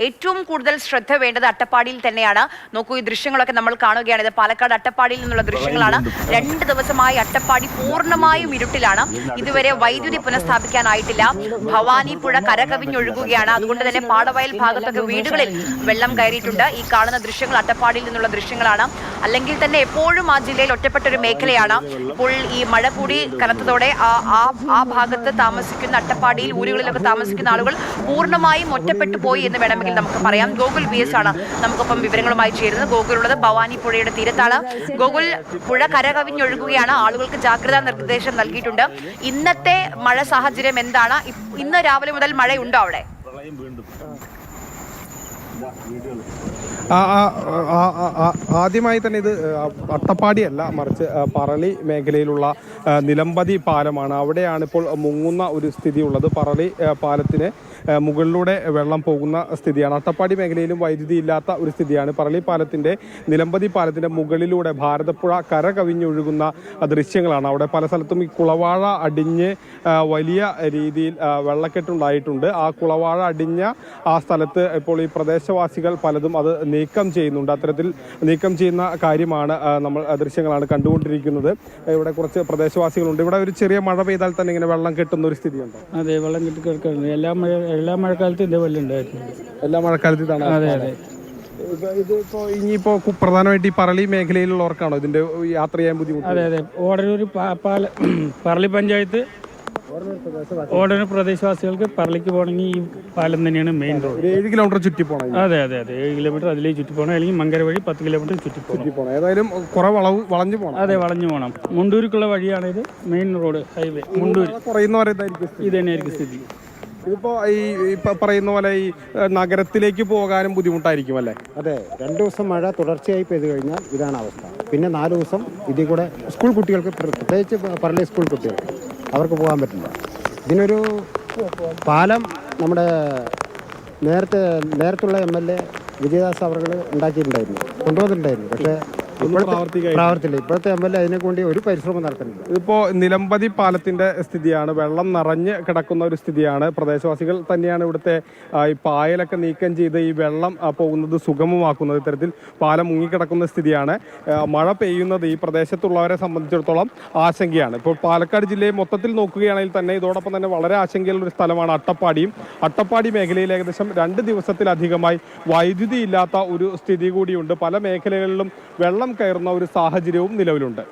ഏറ്റവും കൂടുതൽ ശ്രദ്ധ വേണ്ടത് അട്ടപ്പാടിയിൽ തന്നെയാണ്. നോക്കൂ, ഈ ദൃശ്യങ്ങളൊക്കെ നമ്മൾ കാണുകയാണ്. ഇത് പാലക്കാട് അട്ടപ്പാടിയിൽ നിന്നുള്ള ദൃശ്യങ്ങളാണ്. 2 ദിവസമായി അട്ടപ്പാടി പൂർണ്ണമായും ഇരുട്ടിലാണ്. ഇതുവരെ വൈദ്യുതി പുനഃസ്ഥാപിക്കാനായിട്ടില്ല. ഭവാനി പുഴ കരകവിഞ്ഞൊഴുകുകയാണ്. അതുകൊണ്ട് തന്നെ പാടവയൽ ഭാഗത്തൊക്കെ വീടുകളിൽ വെള്ളം കയറിയിട്ടുണ്ട്. ഈ കാണുന്ന ദൃശ്യങ്ങൾ അട്ടപ്പാടിയിൽ നിന്നുള്ള ദൃശ്യങ്ങളാണ്. അല്ലെങ്കിൽ തന്നെ എപ്പോഴും ആ ജില്ലയിൽ ഒറ്റപ്പെട്ട ഒരു മേഖലയാണ്. ഇപ്പോൾ ഈ മഴ കൂടി കനത്തതോടെ ആ ഭാഗത്ത് താമസിക്കുന്ന അട്ടപ്പാടിയിൽ ഊരുകളിലൊക്കെ താമസിക്കുന്ന ആളുകൾ പൂർണ്ണമായും ഒറ്റപ്പെട്ടു പോയി എന്ന് വേണമെങ്കിൽ നമുക്ക് പറയാം. ഗോകുൽ VS ആണ് നമുക്കൊപ്പം വിവരങ്ങളുമായി ചേരുന്നത്. ഗോകുൽ ഉള്ളത് ഭവാനി പുഴയുടെ തീരത്താണ്. ഗോകുൽ, പുഴ കരകവിഞ്ഞൊഴുകുകയാണ്. ആളുകൾക്ക് ജാഗ്രതാ നിർദ്ദേശം നൽകിയിട്ടുണ്ട്. ഇന്നത്തെ മഴ സാഹചര്യം എന്താണ്? ഇന്ന് രാവിലെ മുതൽ മഴയുണ്ടോ അവിടെ? ആദ്യമായി തന്നെ ഇത് അട്ടപ്പാടിയല്ല, മറിച്ച് പറളി മേഖലയിലുള്ള നിലമ്പതി പാലമാണ്. അവിടെയാണ് ഇപ്പോൾ മുങ്ങുന്ന ഒരു സ്ഥിതി ഉള്ളത്. പറളി പാലത്തിന് മുകളിലൂടെ വെള്ളം പോകുന്ന സ്ഥിതിയാണ്. അട്ടപ്പാടി മേഖലയിലും വൈദ്യുതി ഇല്ലാത്ത ഒരു സ്ഥിതിയാണ്. പറളി പാലത്തിൻ്റെ നിലമ്പതി പാലത്തിൻ്റെ മുകളിലൂടെ ഭാരതപ്പുഴ കര കവിഞ്ഞൊഴുകുന്ന ദൃശ്യങ്ങളാണ്. അവിടെ പല സ്ഥലത്തും ഈ കുളവാഴ അടിഞ്ഞ് വലിയ രീതിയിൽ വെള്ളക്കെട്ടുണ്ടായിട്ടുണ്ട്. ആ കുളവാഴ അടിഞ്ഞ ആ സ്ഥലത്ത് ഇപ്പോൾ ഈ പ്രദേശവാസികൾ പലതും അത് നീക്കം ചെയ്യുന്നുണ്ട്. അത്തരത്തിൽ നീക്കം ചെയ്യുന്ന കാര്യമാണ് നമ്മൾ ദൃശ്യങ്ങളാണ് കണ്ടുകൊണ്ടിരിക്കുന്നത്. ഇവിടെ കുറച്ച് പ്രദേശവാസികളുണ്ട്. ഇവിടെ ഒരു ചെറിയ മഴ പെയ്താൽ തന്നെ ഇങ്ങനെ വെള്ളം കെട്ടുന്ന ഒരു സ്ഥിതിയുണ്ട്. അതെ, വെള്ളം കെട്ടി കിടക്കുന്നുണ്ട്. എല്ലാ മഴക്കാലത്തും ഇതേ വെള്ളം ഉണ്ടായിരുന്നു. എല്ലാ മഴക്കാലത്തും ഇതാണ്. അതെ അതെ. ഇതിപ്പോ ഇനിയിപ്പോ പ്രധാനമായിട്ട് ഈ പറളി മേഖലയിലുള്ളവർക്കാണോ ഇതിന്റെ യാത്ര ചെയ്യാൻ ബുദ്ധിമുട്ട്? അതെ അതെ. ഓടനൂർ പറളി പഞ്ചായത്ത് ഓടനൂർ പ്രദേശവാസികൾക്ക് പറളിക്ക് പോകണമെങ്കിൽ ഈ പാലം തന്നെയാണ് മെയിൻ റോഡ്. 7 കിലോമീറ്റർ ചുറ്റി പോകണം. അതെ അതെ അതെ, 7 കിലോമീറ്റർ അതിലേക്ക് ചുറ്റി പോകണം. അല്ലെങ്കിൽ മങ്കര വഴി 10 കിലോമീറ്റർ ചുറ്റി പോകണം. ഏതായാലും കുറെ വളഞ്ഞു പോകണം. അതെ, വളഞ്ഞു പോകണം. മുണ്ടൂർക്കുള്ള വഴിയാണ് ഇത്, മെയിൻ റോഡ് ഹൈവേ. മുണ്ടൂർ ഇത് തന്നെയായിരിക്കും സ്ഥിതി. ഇതിപ്പോ ഈ പറയുന്ന പോലെ ഈ നഗരത്തിലേക്ക് പോകാനും ബുദ്ധിമുട്ടായിരിക്കും അല്ലേ? അതെ, 2 ദിവസം മഴ തുടർച്ചയായി പെയ്തു കഴിഞ്ഞാൽ ഇതാണ് അവസ്ഥ. പിന്നെ 4 ദിവസം ഇതിൽ കൂടെ സ്കൂൾ കുട്ടികൾക്ക്, പ്രത്യേകിച്ച് പറളി സ്കൂൾ കുട്ടികൾക്ക്, അവർക്ക് പോകാൻ പറ്റില്ല. ഇതിനൊരു പാലം നമ്മുടെ നേരത്തുള്ള MLA വിജയദാസ് അവർ ഉണ്ടാക്കിയിട്ടുണ്ടായിരുന്നു, കൊണ്ടുവന്നിട്ടുണ്ടായിരുന്നു. പക്ഷേ പ്രാവർത്തിയില്ല. ഇപ്പോഴത്തെ MLA അതിനെ കൊണ്ട് ഒരു പരിശ്രമം നടത്തുന്നില്ല. ഇതിപ്പോ നിലമ്പതി പാലത്തിന്റെ സ്ഥിതിയാണ്. വെള്ളം നിറഞ്ഞ് കിടക്കുന്ന ഒരു സ്ഥിതിയാണ്. പ്രദേശവാസികൾ തന്നെയാണ് ഇവിടുത്തെ ഈ പായലൊക്കെ നീക്കം ചെയ്ത് ഈ വെള്ളം പോകുന്നത് സുഗമമാക്കുന്നത്. ഇത്തരത്തിൽ പാലം മുങ്ങിക്കിടക്കുന്ന സ്ഥിതിയാണ്. മഴ പെയ്യുന്നത് ഈ പ്രദേശത്തുള്ളവരെ സംബന്ധിച്ചിടത്തോളം ആശങ്കയാണ്. ഇപ്പോൾ പാലക്കാട് ജില്ലയെ മൊത്തത്തിൽ നോക്കുകയാണെങ്കിൽ തന്നെ ഇതോടൊപ്പം തന്നെ വളരെ ആശങ്കയുള്ള ഒരു സ്ഥലമാണ് അട്ടപ്പാടിയും. അട്ടപ്പാടി മേഖലയിൽ ഏകദേശം 2 ദിവസത്തിലധികമായി വൈദ്യുതി ഇല്ലാത്ത ഒരു സ്ഥിതി കൂടിയുണ്ട്. പല മേഖലകളിലും വെള്ളം കയറുന്ന ഒരു സാഹചര്യവും നിലവിലുണ്ട്.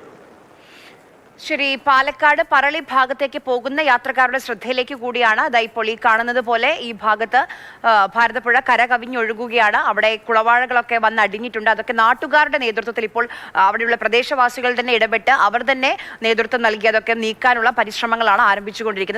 ശരി, പാലക്കാട് പറളി ഭാഗത്തേക്ക് പോകുന്ന യാത്രക്കാരുടെ ശ്രദ്ധയിലേക്ക് കൂടിയാണ് അതാ ഇപ്പോൾ ഈ കാണുന്നത് പോലെ ഈ ഭാഗത്ത് ഭാരതപ്പുഴ കര കവിഞ്ഞൊഴുകുകയാണ്. അവിടെ കുളവാഴകളൊക്കെ വന്ന് അടിഞ്ഞിട്ടുണ്ട്. അതൊക്കെ നാട്ടുകാരുടെ നേതൃത്വത്തിൽ ഇപ്പോൾ അവിടെയുള്ള പ്രദേശവാസികൾ തന്നെ ഇടപെട്ട് അവർ തന്നെ നേതൃത്വം നൽകി അതൊക്കെ നീക്കാനുള്ള പരിശ്രമങ്ങളാണ് ആരംഭിച്ചുകൊണ്ടിരിക്കുന്നത്.